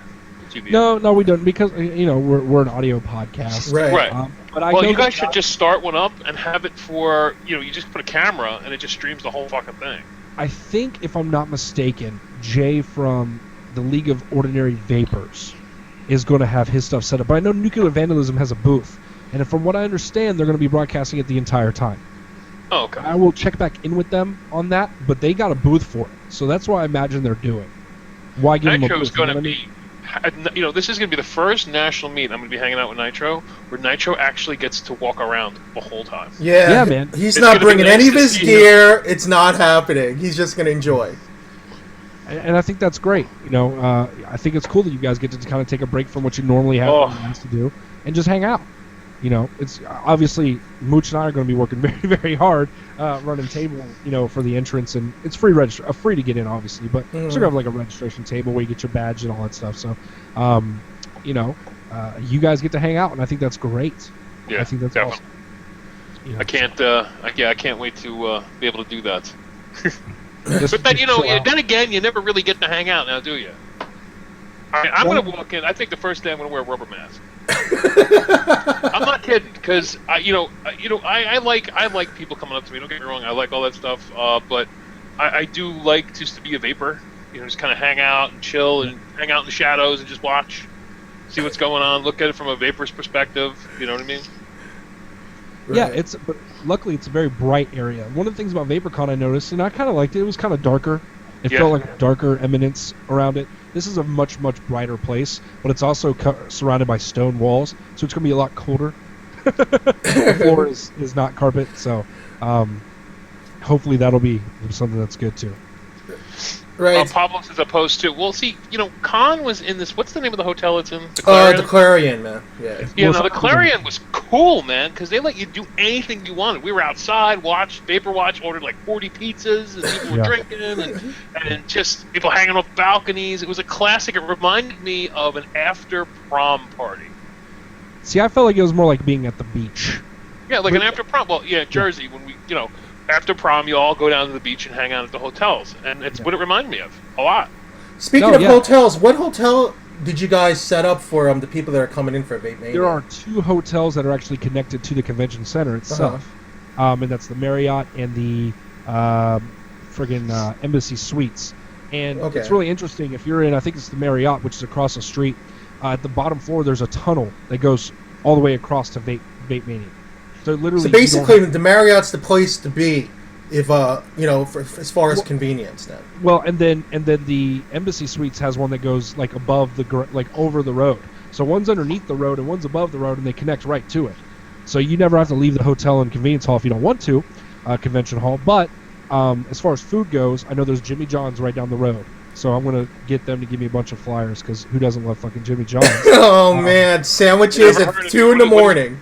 TV. No, we don't, because, you know, we're an audio podcast. Right. But you guys should just start one up and have it for, you know, you just put a camera and it just streams the whole fucking thing. I think, if I'm not mistaken, Jay from the League of Ordinary Vapors is going to have his stuff set up. But I know Nuclear Vandalism has a booth, and from what I understand, they're going to be broadcasting it the entire time. Oh, okay. I will check back in with them on that, but they got a booth for it, so that's what I imagine they're doing. Why give them a booth? Nitro's going to be... You know, this is going to be the first national meet I'm going to be hanging out with Nitro, where Nitro actually gets to walk around the whole time. Yeah, man. He's not bringing any of his gear. It's not happening. He's just going to enjoy. And I think that's great. You know, I think it's cool that you guys get to kind of take a break from what you normally have to do and just hang out. You know, it's obviously Mooch and I are going to be working very, very hard running table, you know, for the entrance, and it's free to get in, obviously, but we're going to have like a registration table where you get your badge and all that stuff. So, you know, you guys get to hang out, and I think that's great. Yeah, I think that's definitely. Awesome. You know, I can't wait to be able to do that. But then, you know, then again, you never really get to hang out now, do you? I'm going to walk in. I think the first day I'm going to wear a rubber mask. I'm not kidding, because I like people coming up to me. Don't get me wrong, I like all that stuff. But I do like just to be a vapor. You know, just kind of hang out and chill and hang out in the shadows and just watch, see what's going on, look at it from a vapor's perspective. You know what I mean? Right. Yeah, but luckily it's a very bright area. One of the things about VaporCon I noticed, and I kind of liked it, it was kind of darker. It felt like a darker eminence around it. This is a much, much brighter place, but it's also surrounded by stone walls, so it's going to be a lot colder. The floor is not carpet, so hopefully that'll be something that's good too. Right. Pablos as opposed to, well, see, you know, Khan was in this. What's the name of the hotel it's in? The Clarion? The Clarion, man. Yeah. Yeah, no, the Clarion was cool, man, because they let you do anything you wanted. We were outside, Vapor Watch, ordered like 40 pizzas, and people were drinking, and just people hanging off balconies. It was a classic. It reminded me of an after prom party. See, I felt like it was more like being at the beach. Yeah, like an after prom. Well, yeah, Jersey, when we, you know, after prom, you all go down to the beach and hang out at the hotels, and it's what it reminded me of a lot. Speaking of hotels, what hotel did you guys set up for the people that are coming in for VapeMania? There are 2 hotels that are actually connected to the convention center itself, and that's the Marriott and the Embassy Suites. And it's really interesting. If you're in, I think it's the Marriott, which is across the street. At the bottom floor, there's a tunnel that goes all the way across to VapeMania. So literally, basically, the Marriott's the place to be, if you know, as far as convenience. Then. Well, and then the Embassy Suites has one that goes like above over the road. So one's underneath the road and one's above the road, and they connect right to it. So you never have to leave the hotel and convenience hall if you don't want to, convention hall. But as far as food goes, I know there's Jimmy John's right down the road. So I'm going to get them to give me a bunch of flyers, because who doesn't love fucking Jimmy John's? Oh, man. Sandwiches at 2 in the morning.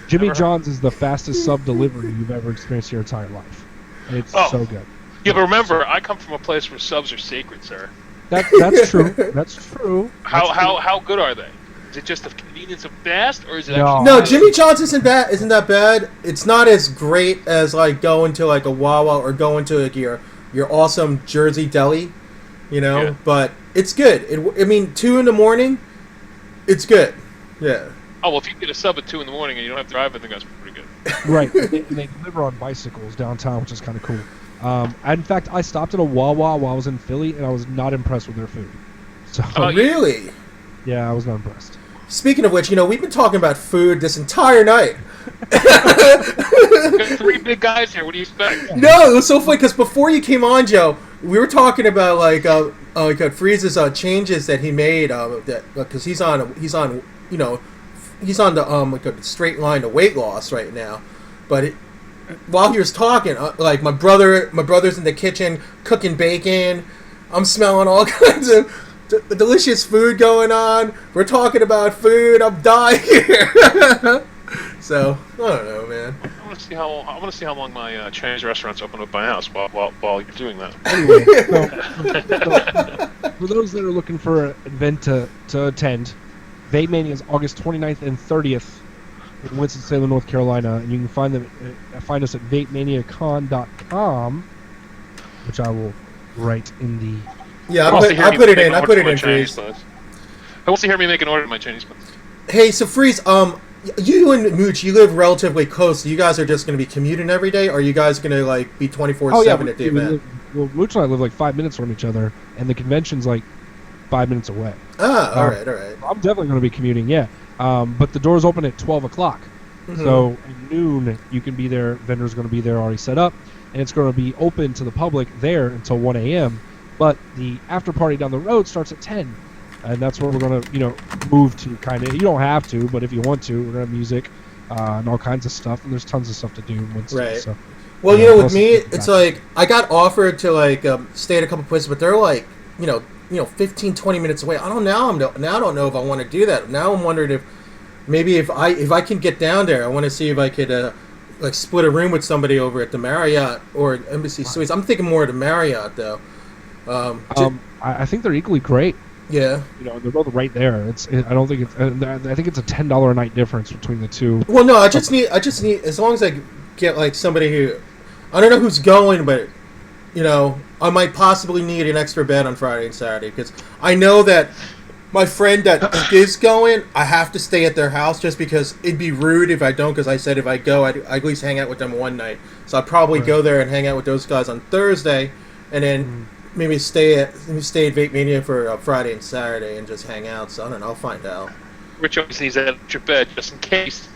Jimmy John's is the fastest sub delivery you've ever experienced in your entire life. It's so good. Yeah, but remember, I come from a place where subs are sacred, sir. That's true. That's true. How good are they? Is it just the convenience of fast, or is it No. actually? No, Jimmy John's isn't that bad. It's not as great as like going to like a Wawa or going to like your awesome Jersey deli, you know. Yeah. But it's good. I mean, 2 a.m, it's good. Yeah. Oh well, if you get a sub at 2 in the morning and you don't have to drive, I think that's pretty good. Right. They deliver on bicycles downtown, which is kind of cool. In fact, I stopped at a Wawa while I was in Philly, and I was not impressed with their food. So Oh, Really? yeah, I was not impressed. Speaking of which, you know, we've been talking about food this entire night. We got 3 big guys here. What do you expect? No, it was so funny because before you came on, Joe, we were talking about Freeze's changes that he made. Because he's on you know, he's on the like a straight line to weight loss right now. But while he was talking, like my brother's in the kitchen cooking bacon. I'm smelling all kinds of delicious food going on. We're talking about food. I'm dying here. So I don't know, man. I want to see how long my Chinese restaurant's open up my house while you're doing that. Anyway, so for those that are looking for an event to attend, VapeMania is August 29th and 30th in Winston-Salem, North Carolina, and you can find us at VapeManiaCon.com, which I will write in the. Yeah, I put it in. I put it in, Freeze. I want to hear me make an order of my Chinese place. Hey, so Freeze, you and Mooch, you live relatively close. So you guys are just going to be commuting every day, or are you guys going to like be 24/7 at the event? Well, Mooch and I live like 5 minutes from each other, and the convention's like 5 minutes away. Ah, all right. I'm definitely going to be commuting, yeah. But the doors open at 12 o'clock. Mm-hmm. So at noon, you can be there. Vendors going to be there already set up, and it's going to be open to the public there until 1 a.m. But the after party down the road starts at 10, and that's where we're going to, move to. Kind of. You don't have to, but if you want to, we're going to have music and all kinds of stuff, and there's tons of stuff to do in Winston. Right. So, Well, with me, it's like I got offered to like stay at a couple places, but they're like 15, 20 minutes away. I don't know. Now I don't know if I want to do that. Now I'm wondering if maybe if I can get down there, I want to see if I could like split a room with somebody over at the Marriott or Embassy Suites. I'm thinking more of the Marriott though. I think they're equally great. Yeah. They're both right there. I think it's a $10 a night difference between the two. Well, no, I just need as long as I get like somebody who I don't know who's going, but I might possibly need an extra bed on Friday and Saturday because I know that my friend that is going, I have to stay at their house just because it'd be rude if I don't. Because I said if I go, I'd at least hang out with them one night. So I'd probably go there and hang out with those guys on Thursday, and then maybe stay at VapeMania for Friday and Saturday and just hang out. So I don't know. I'll find out. Rich always needs that extra bed just in case.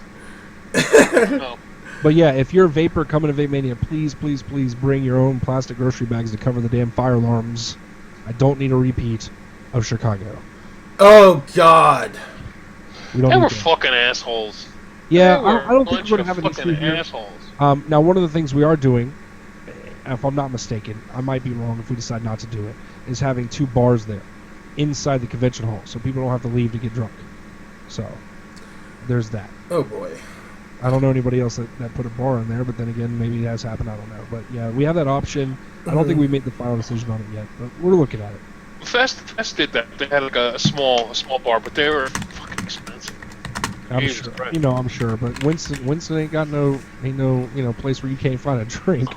Oh. But yeah, if you're a vapor coming to VapeMania, please, please, please bring your own plastic grocery bags to cover the damn fire alarms. I don't need a repeat of Chicago. Oh God! We don't They need were that. fucking assholes. Yeah, They were I don't think bunch we're going to of have any fucking food here. assholes. Now, one of the things we are doing, if I'm not mistaken, I might be wrong if we decide not to do it, is having 2 bars there inside the convention hall, so people don't have to leave to get drunk. So, there's that. Oh boy! I don't know anybody else that put a bar in there, but then again, maybe it has happened. I don't know. But yeah, we have that option. I don't think we made the final decision on it yet, but we're looking at it. Fest did that. They had like a small bar, but they were fucking expensive. I'm Jesus sure. Christ. I'm sure. But Winston ain't no place where you can't find a drink.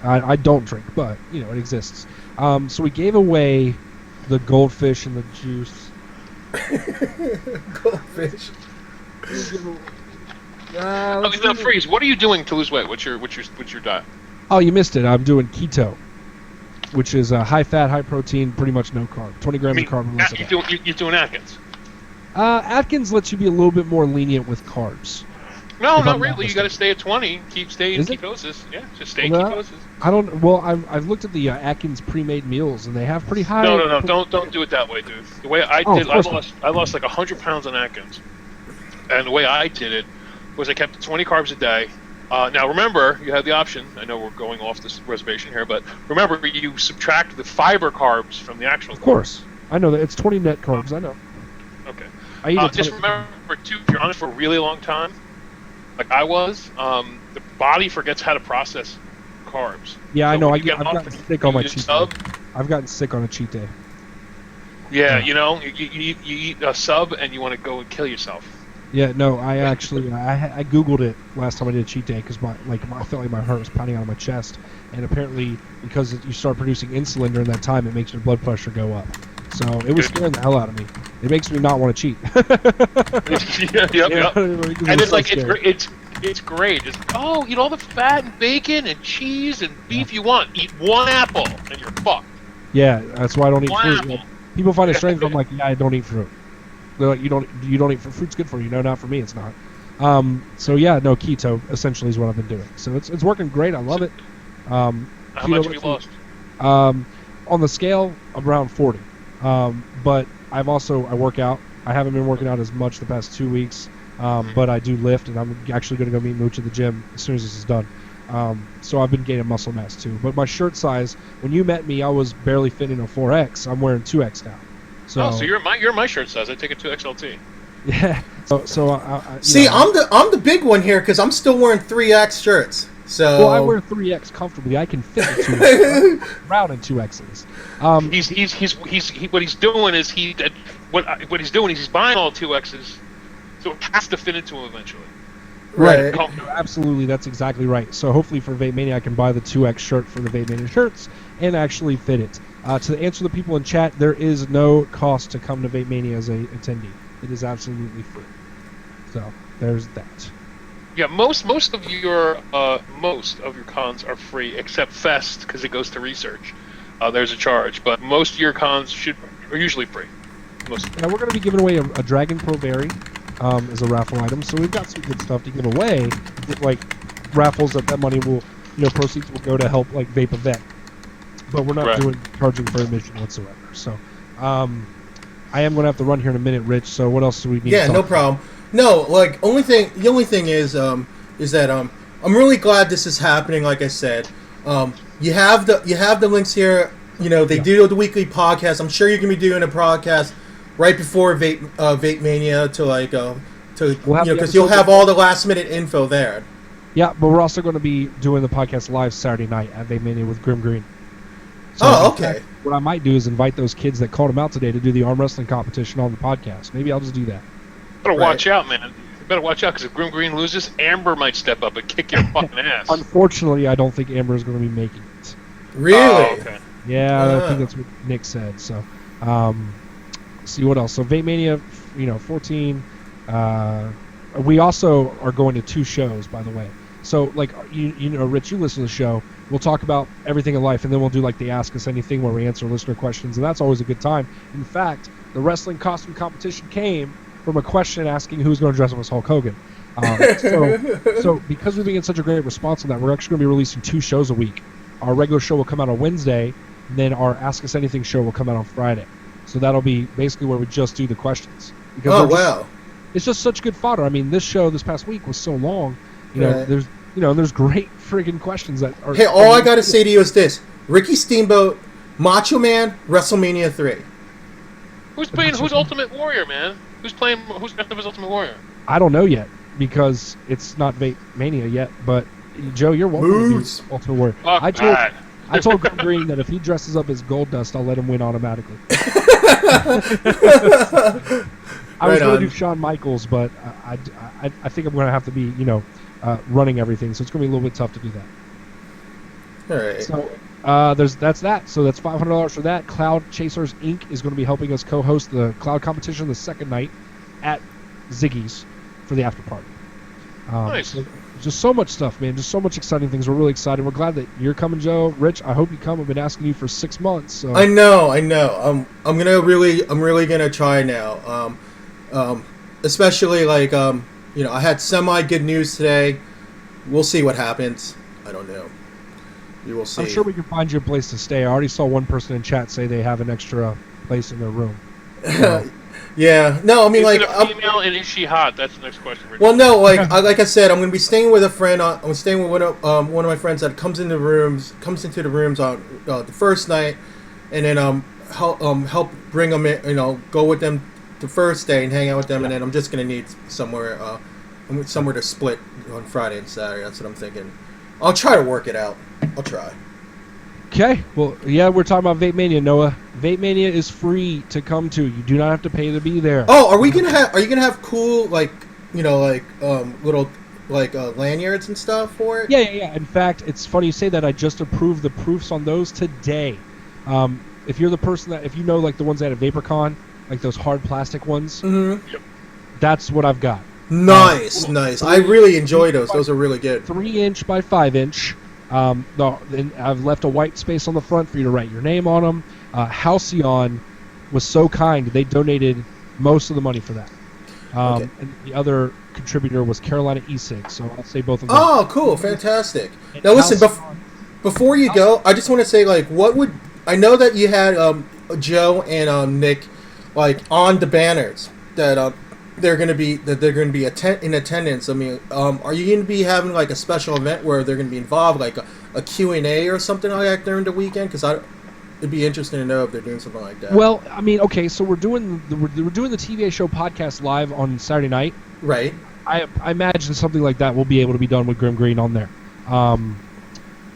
I don't drink, but it exists. So we gave away the goldfish and the juice. Goldfish. Now, Freeze, what are you doing to lose weight? What's your diet? Oh, you missed it. I'm doing keto, which is high fat, high protein, pretty much no carb. 20 grams of carb. Less of that. You're doing Atkins. Atkins lets you be a little bit more lenient with carbs. No, If not I'm really. not You got to stay at 20. Stay in Is it? ketosis. Yeah, just stay in Well, ketosis. I don't. Well, I've looked at the Atkins pre-made meals, and they have pretty high. No. Don't do it that way, dude. The way I Oh, did, of course I lost like 100 pounds on Atkins, and the way I did it was I kept 20 carbs a day. Now remember, you have the option. I know we're going off this reservation here, but remember you subtract the fiber carbs from the actual. Of course, I know that it's 20 net carbs. I know. Okay. I eat a Just ton- remember too, if you're on it for a really long time, like I was, the body forgets how to process carbs. Yeah, I So know. when you get I've off gotten and sick on my you cheat sub, day. I've gotten sick on a cheat day. Yeah, you know, you eat a sub and you want to go and kill yourself. Yeah, no, I actually I googled it last time I did a cheat day because I felt like my heart was pounding out of my chest, and apparently because you start producing insulin during that time, it makes your blood pressure go up. So it was scaring the hell out of me. It makes me not want to cheat. Yep. And it's so like scary. it's great. It's eat all the fat and bacon and cheese and beef you want. Eat one apple and you're fucked. Yeah, that's why I don't eat One fruit. apple. People find it strange. I'm like, yeah, I don't eat fruit. They're like, you don't eat fruit. Fruit's good for you. No, not for me. It's not. So yeah, no, keto essentially is what I've been doing. So it's working great. I love it. How much have you lost? On the scale, around 40. But I work out. I haven't been working out as much the past 2 weeks, but I do lift, and I'm actually going to go meet Mooch at the gym as soon as this is done. So I've been gaining muscle mass too. But my shirt size, when you met me, I was barely fitting a 4X. I'm wearing 2X now. So you're my shirt size. I take a 2XLT. Yeah. So See, I'm the big one here because I'm still wearing 3X shirts. So well, I wear 3X comfortably. I can fit a 2X around in 2Xs. What he's doing is he's buying all 2Xs, so it has to fit into him eventually. Right. Absolutely, that's exactly right. So hopefully for VapeMania, I can buy the 2X shirt for the VapeMania shirts and actually fit it. To answer the people in chat, there is no cost to come to VapeMania as a attendee. It is absolutely free. So there's that. Yeah, most of your cons are free except Fest because it goes to research. There's a charge, but most of your cons are usually free. Now we're going to be giving away a Dragon Pro Berry as a raffle item, so we've got some good stuff to give away. Like raffles that money will, proceeds will go to help like Vape Event, but we're not charging for admission whatsoever. So I am going to have to run here in a minute, Rich. So what else do we need? Yeah, no problem. No, like the only thing is that I'm really glad this is happening. Like I said, you have the links here. They do the weekly podcast. I'm sure you're gonna be doing a podcast right before VapeMania because you'll have all the last minute info there. Yeah, but we're also going to be doing the podcast live Saturday night at VapeMania with Grim Green. So okay. What I might do is invite those kids that called him out today to do the arm wrestling competition on the podcast. Maybe I'll just do that. Better watch out, man. You better watch out because if Grim Green loses, Amber might step up and kick your fucking ass. Unfortunately, I don't think Amber is going to be making it. Really? Oh, okay. Yeah, I think that's what Nick said. So, see what else. So VapeMania, 14. We also are going to 2 shows, by the way. So, like, Rich, you listen to the show. We'll talk about everything in life, and then we'll do, like, the Ask Us Anything where we answer listener questions, and that's always a good time. In fact, the wrestling costume competition came from a question asking who's going to dress up as Hulk Hogan. So because we've been getting such a great response on that, we're actually going to be releasing 2 shows a week. Our regular show will come out on Wednesday, and then our Ask Us Anything show will come out on Friday. So that'll be basically where we just do the questions. Wow. It's just such good fodder. I mean, this show this past week was so long. There's great friggin' questions that are. Hey, all I gotta say to you is this: Ricky Steamboat, Macho Man, WrestleMania 3. Who's Ultimate Warrior, man? Who's dressed up as Ultimate Warrior? I don't know yet because it's not VapeMania yet. But Joe, you're welcome to be Ultimate Warrior. I told Grim Green that if he dresses up as Gold Dust, I'll let him win automatically. I was going to do Shawn Michaels, but I think I'm going to have to be, running everything, so it's going to be a little bit tough to do that. All right. So that's that. So that's $500 for that. Cloud Chasers Inc. is going to be helping us co-host the Cloud competition the second night at Ziggy's for the after party. Nice. So just so much stuff, man. Just so much exciting things. We're really excited. We're glad that you're coming, Joe. Rich, I hope you come. I've been asking you for 6 months. So. I know. I'm really gonna try now. Especially like I had semi good news today. We'll see what happens. I don't know. You will see. I'm sure we can find you a place to stay. I already saw one person in chat say they have an extra place in their room. Yeah. No, I mean, is like, it a female and is she hot? That's the next question. Well, no, like I said, I'm going to be staying with a friend. I'm staying with one of my friends that comes into the rooms on the first night, and then help bring them in. Go with them the first day and hang out with them, and then I'm just going to need somewhere to split on Friday and Saturday. That's what I'm thinking. I'll try to work it out. I'll try. Okay. Well, yeah, we're talking about VapeMania, Noah. VapeMania is free to come to. You do not have to pay to be there. Oh, are you gonna have cool little lanyards and stuff for it? Yeah. In fact, it's funny you say that. I just approved the proofs on those today. If you're the person if you know like the ones that have VaporCon, like those hard plastic ones, that's what I've got. Nice. I really enjoy those. Those are really good. 3" by 5". Then I've left a white space on the front for you to write your name on them. Halcyon was so kind; they donated most of the money for that. Okay. And the other contributor was Carolina E6, so I'll say both of them. Oh, cool, fantastic. Now listen, before you go, I just want to say I know that you had Joe and Nick on the banners that they're going to be in attendance. I mean, are you going to be having a special event where they're going to be involved, like a Q&A or something like that during the weekend? Because it'd be interesting to know if they're doing something like that. Well, I mean, okay, so we're doing the TVA Show podcast live on Saturday night. Right. I imagine something like that will be able to be done with Grim Green on there.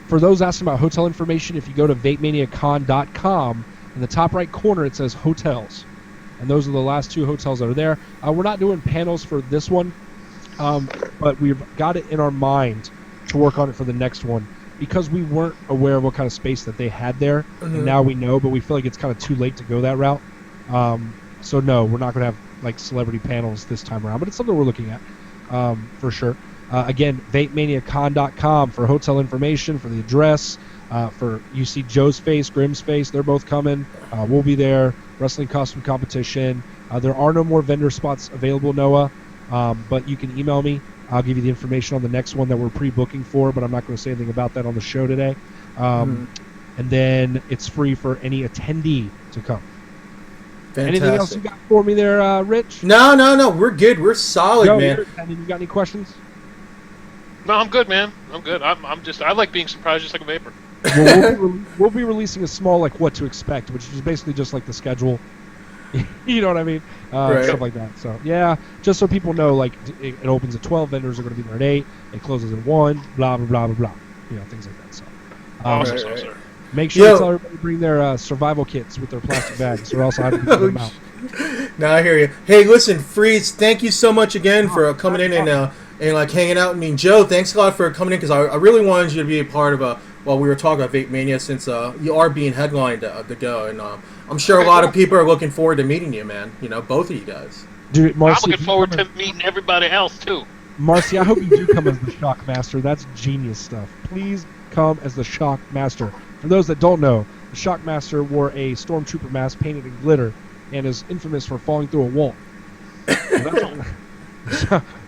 For those asking about hotel information, if you go to VapeManiaCon.com, in the top right corner it says hotels. And those are the last 2 hotels that are there. We're not doing panels for this one, but we've got it in our mind to work on it for the next one because we weren't aware of what kind of space that they had there. And now we know, but we feel like it's kind of too late to go that route. So no, we're not going to have celebrity panels this time around, but it's something we're looking at for sure. Again, VapeManiaCon.com for hotel information, for the address, you see Joe's face, Grim's face, they're both coming. We'll be there. Wrestling costume competition. There are no more vendor spots available, Noah, but you can email me. I'll give you the information on the next one that we're pre-booking for, but I'm not going to say anything about that on the show today. And then it's free for any attendee to come. Fantastic. Anything else you got for me there, Rich? No. We're good. We're solid, Joe, man. You got any questions? No, I'm good, man. I'm good. I like being surprised just like a vapor. Well, we'll be releasing a small what to expect, which is basically just like the schedule. You know what I mean? Right. Stuff like that. So yeah, just so people know, it opens at 12. Vendors are going to be there at 8. It closes at 1. Blah blah blah blah blah. Things like that. So Awesome. make sure to tell everybody to bring their survival kits with their plastic bags, or else I have to put them out. No, I hear you. Hey, listen, Freeze, thank you so much again for coming in and hanging out. I mean, Joe, thanks a lot for coming in because I really wanted you to be a part of while we were talking about VapeMania since you are being headlined to go, and I'm sure a lot of people are looking forward to meeting you, man. Both of you guys. Dude, Marcy, I'm looking forward to meeting everybody else too. Marcy, I hope you do come as the Shock Master. That's genius stuff. Please come as the Shock Master. For those that don't know, the Shock Master wore a Stormtrooper mask painted in glitter and is infamous for falling through a wall.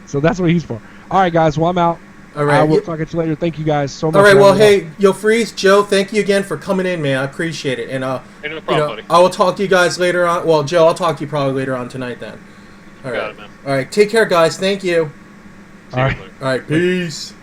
So that's what he's for. All right, guys. Well, I'm out. All right. We'll talk to you later. Thank you guys so much. All right. Well, hey, Freeze, Joe, thank you again for coming in, man. I appreciate it. And no problem, buddy. I will talk to you guys later on. Well, Joe, I'll talk to you probably later on tonight then. All right. Got it, man. All right. Take care, guys. Thank you. All right. All right. Peace.